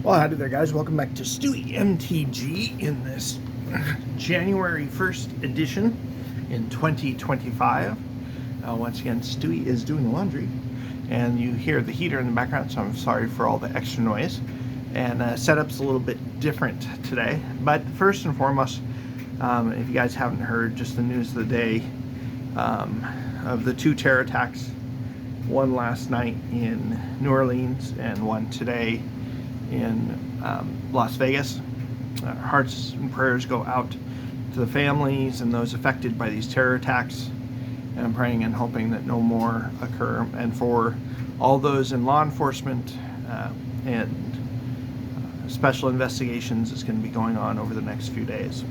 Well, howdy there, guys. Welcome back to Stewie MTG in this January 1st edition in 2025. Once again, Stewie is doing laundry, and you hear the heater in the background, so I'm sorry for all the extra noise. And setup's a little bit different today. But first and foremost, if you guys haven't heard, just the news of the day of the two terror attacks, one last night in New Orleans and one today in Las Vegas. Our hearts and prayers go out to the families and those affected by these terror attacks, and I'm praying and hoping that no more occur, and for all those in law enforcement and special investigations is going to be going on over the next few days.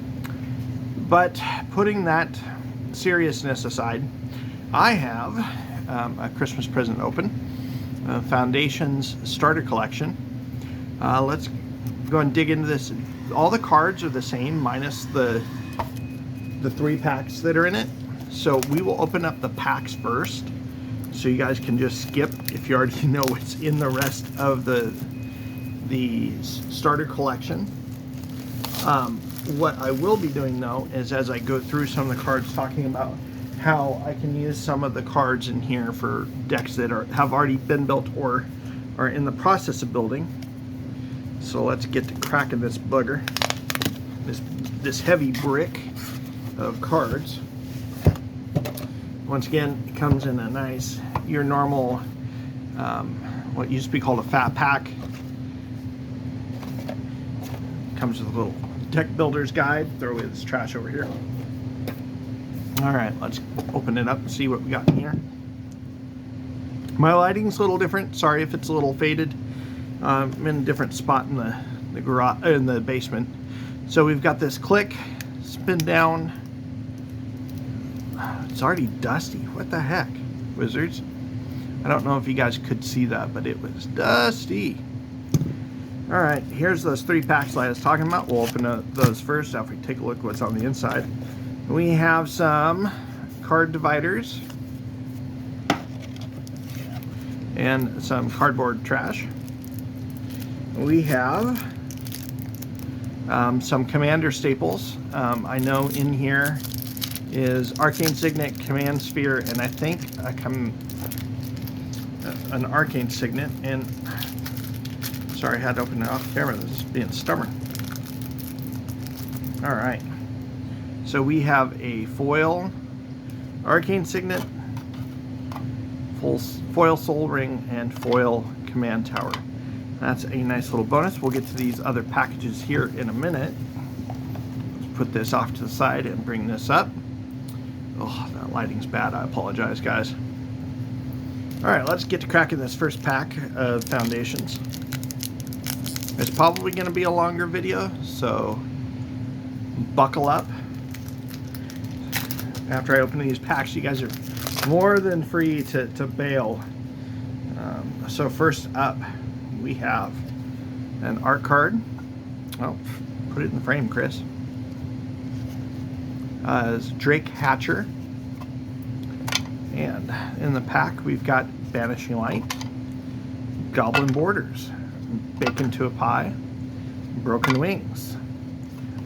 But putting that seriousness aside, I have a Christmas present open, Foundation's starter collection. Let's go and dig into this. All the cards are the same minus the 3 packs that are in it. So we will open up the packs first, so you guys can just skip if you already know what's in the rest of the starter collection. What I will be doing though is, as I go through some of the cards, talking about how I can use some of the cards in here for decks that have already been built or are in the process of building. So let's get to cracking this bugger, this heavy brick of cards. Once again, it comes in a nice, your normal, what used to be called a fat pack. Comes with a little deck builder's guide. Throw away this trash over here. All right, let's open it up and see what we got in here. My lighting's a little different. Sorry if it's a little faded. I'm in a different spot in the garage, in the basement. So we've got this click, spin down. It's already dusty. What the heck, wizards? I don't know if you guys could see that, but it was dusty. All right, here's those 3 packs I was talking about. We'll open those first after we take a look at what's on the inside. We have some card dividers and some cardboard trash. We have some Commander staples. I know in here is Arcane Signet, Command Sphere, and I think an Arcane Signet. And sorry, I had to open it off camera. This is being stubborn. All right. So we have a foil Arcane Signet, foil Soul Ring, and foil Command Tower. That's a nice little bonus. We'll get to these other packages here in a minute. Let's put this off to the side and bring this up. Oh, that lighting's bad. I apologize, guys. All right, let's get to cracking this first pack of Foundations. It's probably going to be a longer video, so buckle up. After I open these packs, you guys are more than free to bail. So first up, we have an art card. Oh, put it in the frame, Chris. It's Drake Hatcher. And in the pack, we've got Banishing Light, Goblin Borders, Bacon to a Pie, Broken Wings,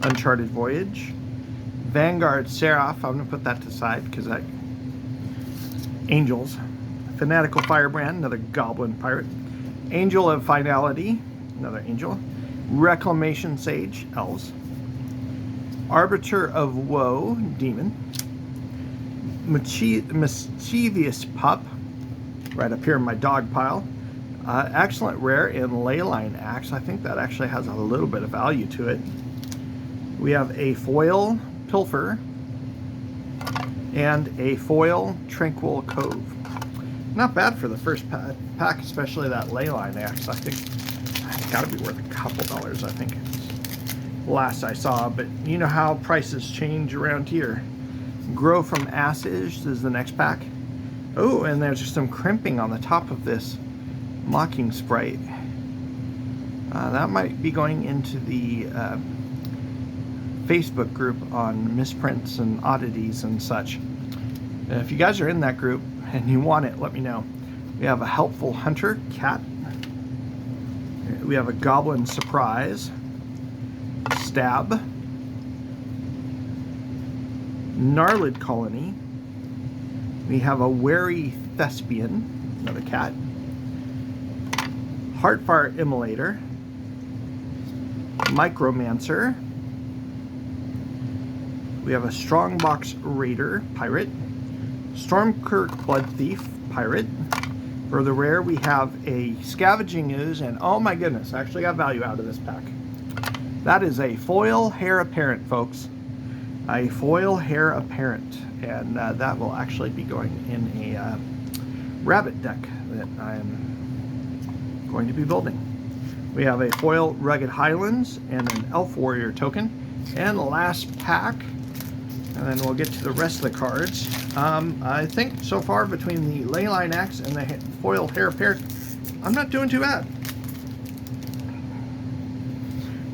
Uncharted Voyage, Vanguard Seraph. I'm going to put that to the side because that Angels, Fanatical Firebrand, another Goblin Pirate, Angel of Finality, another Angel, Reclamation Sage, Elves, Arbiter of Woe, Demon, Mischievous Pup, right up here in my dog pile, excellent rare in Leyline Axe. I think that actually has a little bit of value to it. We have a foil Pilfer and a foil Tranquil Cove. Not bad for the first pack, especially that Leyline Axe. I think it's got to be worth a couple dollars, I think, last I saw. But you know how prices change around here. Grow from Ashes is the next pack. Oh, and there's just some crimping on the top of this Mocking Sprite. That might be going into the Facebook group on misprints and oddities and such. If you guys are in that group and you want it, let me know. We have a Helpful Hunter cat. We have a Goblin Surprise, Stab, Gnarlid Colony. We have a Wary Thespian, another cat, Heartfire Immolator, Micromancer. We have a Strongbox Raider Pirate, Stormkirk Blood Thief Pirate. For the rare, we have a Scavenging Ooze, and oh my goodness, I actually got value out of this pack. That is a Foil Heir Apparent, folks. A Foil Heir Apparent, and that will actually be going in a rabbit deck that I'm going to be building. We have a Foil Rugged Highlands and an Elf Warrior token. And the last pack, and then we'll get to the rest of the cards. I think so far between the Leyline Axe and the Foil Heir Apparent, I'm not doing too bad.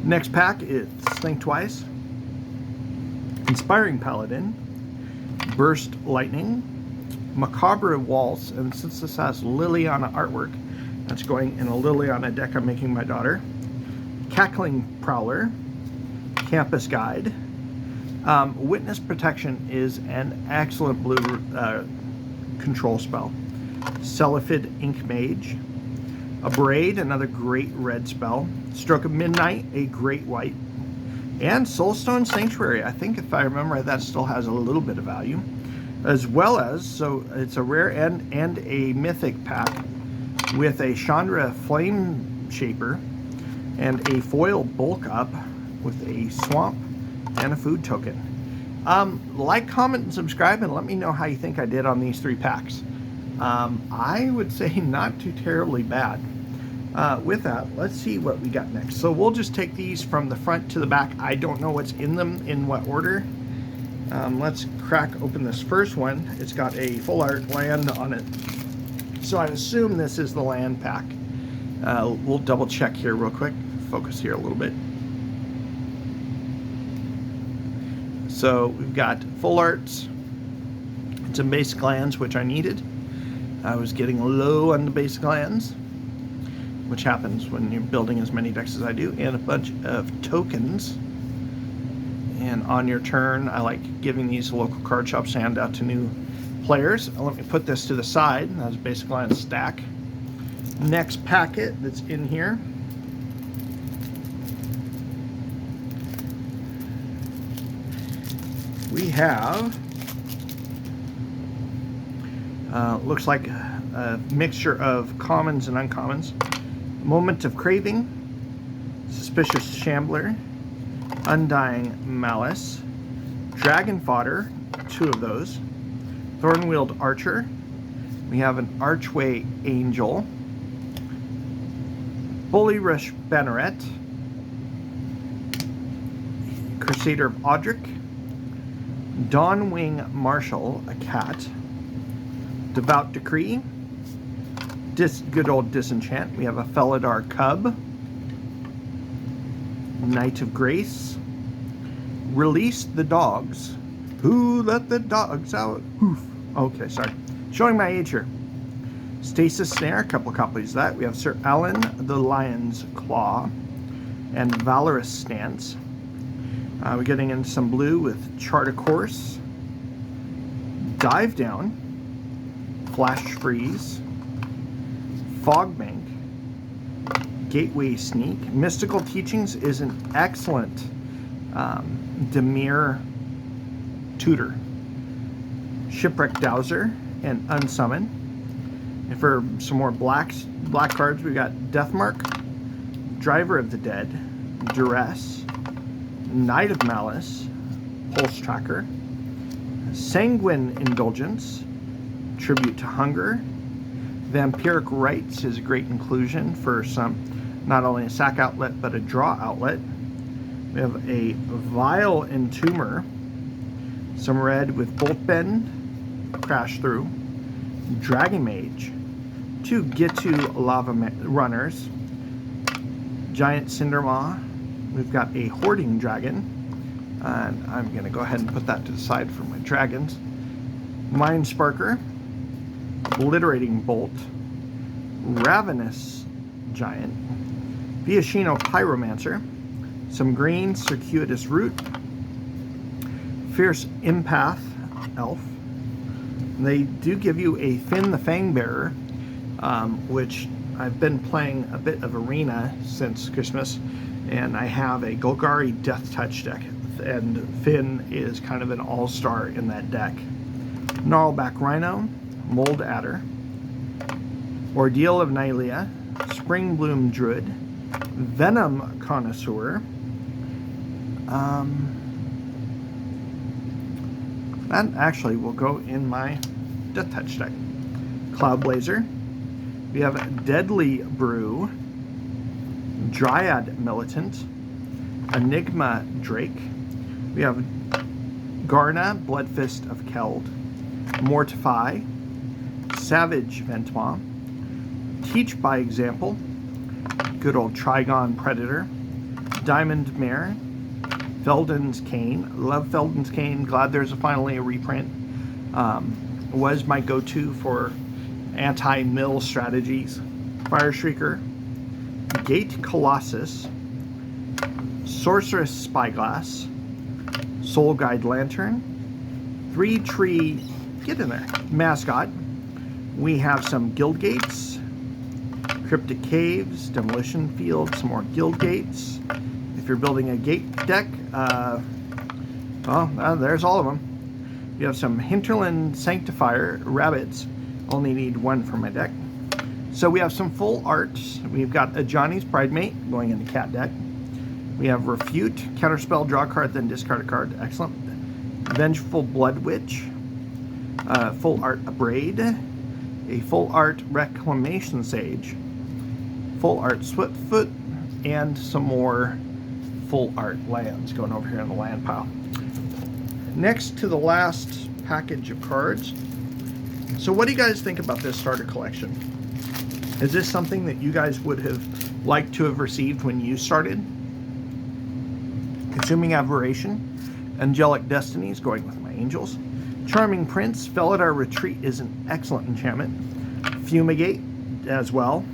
Next pack is Think Twice, Inspiring Paladin, Burst Lightning, Macabre Waltz, and since this has Liliana artwork, that's going in a Liliana deck I'm making my daughter, Cackling Prowler, Campus Guide. Witness Protection is an excellent blue control spell. Celephid Ink Mage, Abrade, another great red spell, Stroke of Midnight, a great white, and Soulstone Sanctuary. I think if I remember right, that still has a little bit of value, as well as, so it's a rare and a mythic pack with a Chandra Flame Shaper and a foil bulk up with a swamp and a food token. Like, comment, and subscribe, and let me know how you think I did on these 3 packs. I would say not too terribly bad. With that, let's see what we got next. So we'll just take these from the front to the back. I don't know what's in them in what order. Let's crack open this first one. It's got a full art land on it, so I assume this is the land pack. We'll double check here real quick. Focus here a little bit. So we've got full arts and some basic lands, which I needed. I was getting low on the basic lands, which happens when you're building as many decks as I do, and a bunch of tokens. And on your turn, I like giving these local card shops hand out to new players. Let me put this to the side. That's a basic land stack. Next packet that's in here. We have, looks like a mixture of commons and uncommons. Moment of Craving, Suspicious Shambler, Undying Malice, Dragon Fodder, 2 of those, Thornwheeled Archer, we have an Archway Angel, Bullyrush Banneret, Crusader of Audric, Dawnwing Marshal, a cat, Devout Decree, good old Disenchant. We have a Felidar Cub, Knight of Grace, Release the Dogs. Who let the dogs out? Oof. Okay, sorry. Showing my age here. Stasis Snare, a couple copies of that. We have Sir Alan the Lion's Claw and Valorous Stance. We're getting in some blue with Chart a Course, Dive Down, Flash Freeze, Fogbank, Gateway Sneak. Mystical Teachings is an excellent Dimir tutor. Shipwreck Dowser and Unsummon. And for some more black cards, we've got Deathmark, Driver of the Dead, Duress, Knight of Malice, Pulse Tracker, Sanguine Indulgence, Tribute to Hunger. Vampiric Rites is a great inclusion for some, not only a sack outlet, but a draw outlet. We have a Vile Entomber, some red with Bolt Bend, Crash Through, Dragon Mage, 2 Gitu Lava Runners, Giant Cindermaw. We've got a Hoarding Dragon, and I'm going to go ahead and put that to the side for my dragons. Mind Sparker, Obliterating Bolt, Ravenous Giant, Viashino Pyromancer, some green Circuitous Root, Fierce Empath Elf. They do give you a Finn the Fangbearer, which I've been playing a bit of Arena since Christmas, and I have a Golgari Death Touch deck, and Finn is kind of an all-star in that deck. Gnarlback Rhino, Mold Adder, Ordeal of Nylea, Springbloom Druid, Venom Connoisseur. That actually will go in my Death Touch deck. Cloudblazer. We have Deadly Brew, Dryad Militant, Enigma Drake. We have Garna, Bloodfist of Keld, Mortify, Savage Ventmaw, Teach by Example, good old Trigon Predator, Diamond Mare, Felden's Cane. Love Felden's Cane. Glad there's finally a reprint. Was my go-to for anti-mill strategies. Fire Shrieker, Gate Colossus, Sorceress Spyglass, Soul Guide Lantern, 3-tree, get in there, Mascot. We have some Guild Gates, Cryptic Caves, Demolition Field, some more Guild Gates. If you're building a gate deck, there's all of them. You have some Hinterland Sanctifier Rabbits. Only need one for my deck. So we have some full arts. We've got a Johnny's Pridemate going in the cat deck. We have Refute, counterspell, draw a card, then discard a card. Excellent. Vengeful Blood Witch, full art Braid, a full art Reclamation Sage, full art Swiftfoot, and some more full art lands going over here in the land pile. Next to the last package of cards. So what do you guys think about this starter collection? Is this something that you guys would have liked to have received when you started? Consuming Aberration, Angelic Destinies, going with my angels. Charming Prince, Felidar Retreat is an excellent enchantment. Fumigate as well.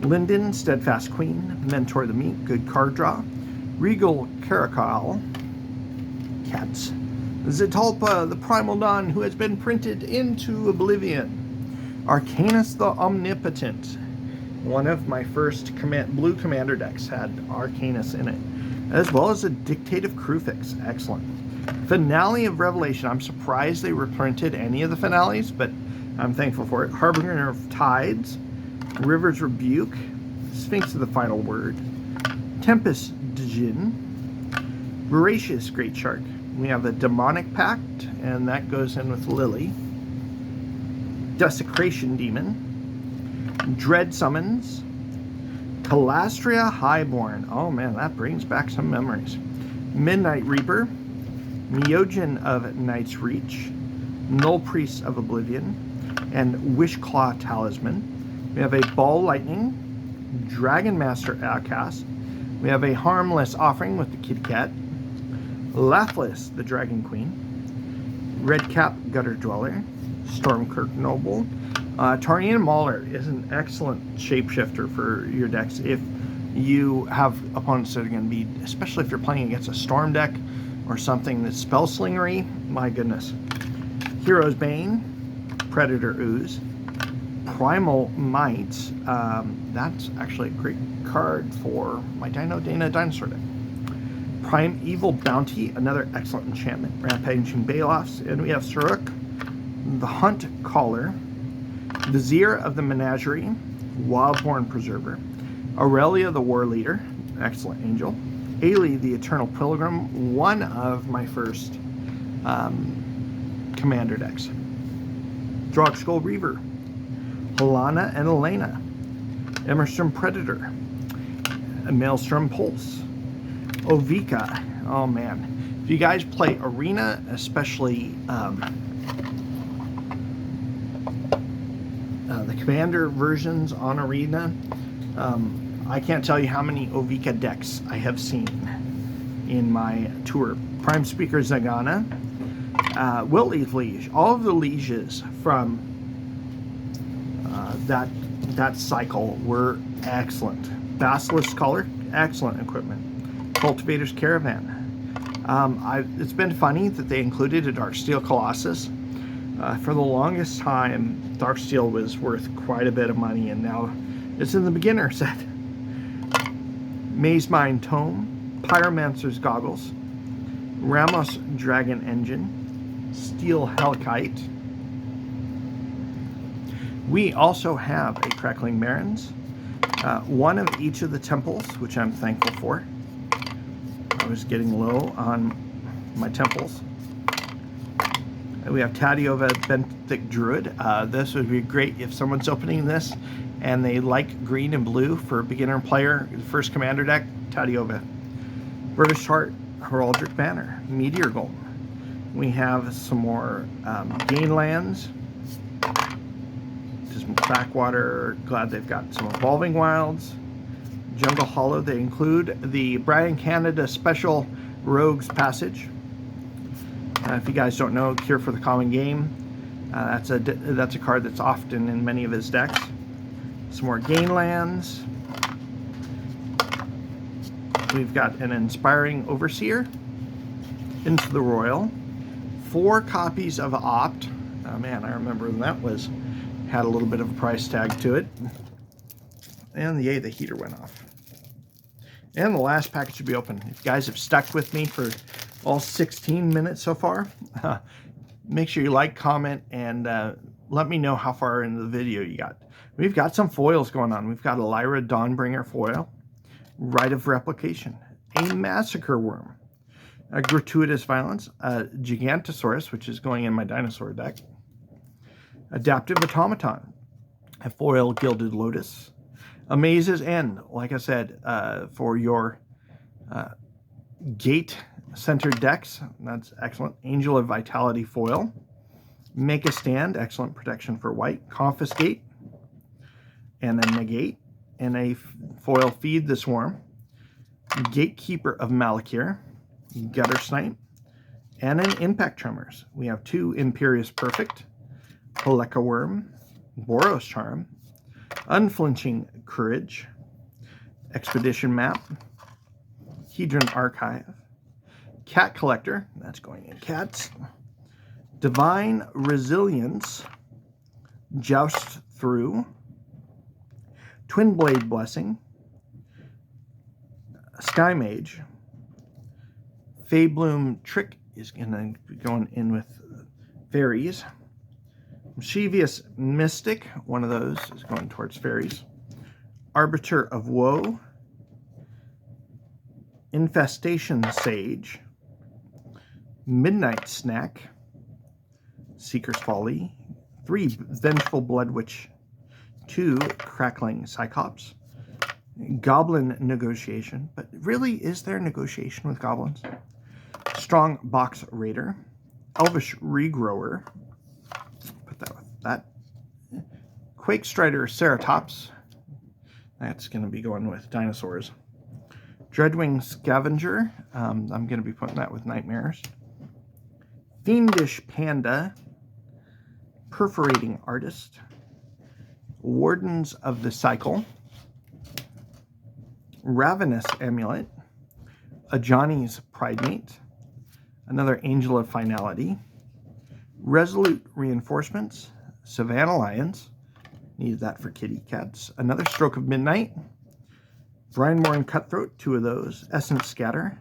Linden, Steadfast Queen, Mentor the Meek, good card draw. Regal Caracal, cats. Zetalpa, the Primal Dawn, who has been printed into oblivion. Arcanus the Omnipotent. One of my first blue commander decks had Arcanus in it, as well as a Dictative Crufix. Excellent. Finale of Revelation. I'm surprised they reprinted any of the finales, but I'm thankful for it. Harbinger of Tides, River's Rebuke, Sphinx of the Final Word, Tempest Djinn, Voracious Great Shark. We have the Demonic Pact, and that goes in with Lily. Desecration Demon, Dread Summons, Calastria Highborn. Oh man, that brings back some memories. Midnight Reaper, Neogen of Night's Reach, Null Priest of Oblivion, and Wishclaw Talisman. We have a Ball Lightning, Dragon Master Outcast. We have a Harmless Offering with the Kitty Cat, Lathliss, the Dragon Queen, Redcap Gutter Dweller, Stormkirk Noble. Tarian Mauler is an excellent shapeshifter for your decks if you have opponents that are going to be, especially if you're playing against a Storm deck or something that's spellslingery. My goodness. Hero's Bane, Predator Ooze, Primal Might. That's actually a great card for my Dino Dana Dinosaur deck. Primeval Bounty, another excellent enchantment. Rampaging Baloths, and we have Suruk, the Hunt Caller, Vizier of the Menagerie, Wildborn Preserver, Aurelia the War Leader, excellent angel, Ailey the Eternal Pilgrim, one of my first commander decks. Drogskull Reaver, Helana and Elena, Emerstrom Predator, Maelstrom Pulse, Ovika. Oh man, if you guys play Arena, especially the commander versions on Arena, I can't tell you how many Ovika decks I have seen in my tour. Prime Speaker Zagana, Wiltleaf Liege, all of the lieges from that cycle were excellent. Basilisk Collar, excellent equipment. Cultivator's Caravan. It's been funny that they included a Darksteel Colossus. For the longest time, Darksteel was worth quite a bit of money, and now it's in the beginner set. Maze Mine Tome, Pyromancer's Goggles, Ramos Dragon Engine, Steel Hellkite. We also have a Crackling Marins, one of each of the temples, which I'm thankful for. I was getting low on my temples. We have Tadiova Benthic Druid. This would be great if someone's opening this and they like green and blue for beginner player, first commander deck, Tadiova. British Heart, Heraldric Banner, Meteor Golem. We have some more Gainlands. Just Backwater, glad they've got some Evolving Wilds. Jungle Hollow, they include the Brian Canada Special Rogues Passage. If you guys don't know, Cure for the Common Game, that's a card that's often in many of his decks. Some more Gainlands. We've got an Inspiring Overseer, Into the Royal, 4 copies of Opt. Oh man, I remember when that had a little bit of a price tag to it. And the heater went off. And the last package should be open. If you guys have stuck with me for all 16 minutes so far, make sure you like, comment, and let me know how far into the video you got. We've got some foils going on. We've got a Lyra Dawnbringer foil, Rite of Replication, a Massacre Worm, a Gratuitous Violence, a Gigantosaurus, which is going in my dinosaur deck, Adaptive Automaton, a foil Gilded Lotus, Amaze's End, like I said, for your gate-centered decks. That's excellent. Angel of Vitality foil. Make a Stand, excellent protection for white. Confiscate, and then Negate, and a foil Feed the Swarm. Gatekeeper of Malakir, Gutter Snipe, and an Impact Tremors. We have 2 Imperious Perfect, Peleka Worm, Boros Charm, Unflinching Courage, Expedition Map, Hedron Archive, Cat Collector, that's going in cats, Divine Resilience, Joust Through, Twin Blade Blessing, Sky Mage, Faebloom Trick is going to be going in with fairies. Mischievous Mystic, one of those is going towards fairies. Arbiter of Woe, Infestation Sage, Midnight Snack, Seeker's Folly, 3 Vengeful Blood Witch, 2 Crackling Cyclops, Goblin Negotiation, but really, is there negotiation with goblins? Strong Box Raider, Elvish Regrower, put that with that, Quake Strider Ceratops, that's going to be going with dinosaurs, Dreadwing Scavenger, I'm going to be putting that with nightmares, Fiendish Panda, Perforating Artist, Wardens of the Cycle, Ravenous Amulet, a Johnny's Pridemate, another Angel of Finality, Resolute Reinforcements, Savannah Lions, needed that for kitty cats, another Stroke of Midnight, Brinemoran Cutthroat, 2 of those, Essence Scatter,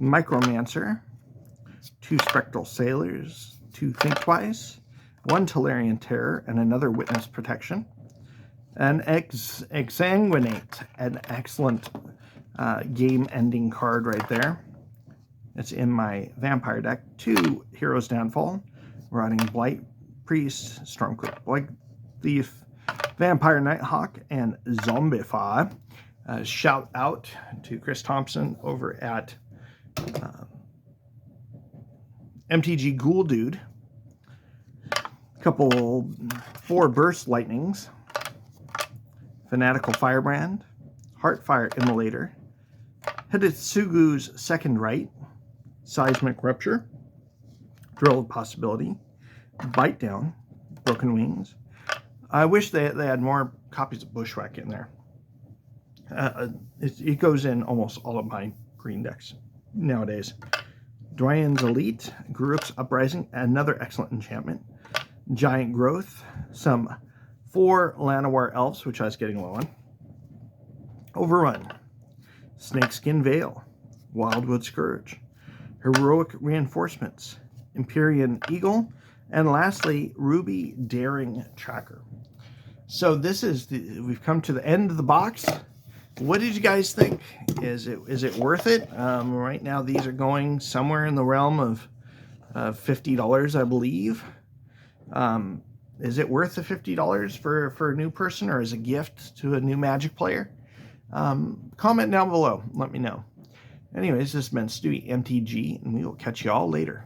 Micromancer, 2 Spectral Sailors, 2 Think Twice, 1 Tolarian Terror, and another Witness Protection, an Exsanguinate, an excellent game-ending card right there. It's in my vampire deck. 2 Heroes Downfall, Rotting Blight Priest, Stormcloak Blight Thief, Vampire Nighthawk, and Zombify. Shout out to Chris Thompson over at MTG Ghoul Dude. Couple 4 Burst Lightnings, Fanatical Firebrand, Heartfire Immolator, Hidetsugu's Second Right, Seismic Rupture, Drill of Possibility, Bite Down, Broken Wings. I wish they had more copies of Bushwhack in there. It goes in almost all of my green decks nowadays. Dwayne's Elite, Garruk's Uprising, another excellent enchantment. Giant Growth, some 4 Llanowar Elves, which I was getting low on. Overrun, Snakeskin Veil, Wildwood Scourge, Heroic Reinforcements, Empyrean Eagle, and lastly, Ruby Daring Tracker. So this is we've come to the end of the box. What did you guys think? Is it worth it? Right now, these are going somewhere in the realm of $50, I believe. Is it worth the $50 for a new person or as a gift to a new Magic player? Comment down below. Let me know. Anyways, this has been Stewie MTG, and we will catch you all later.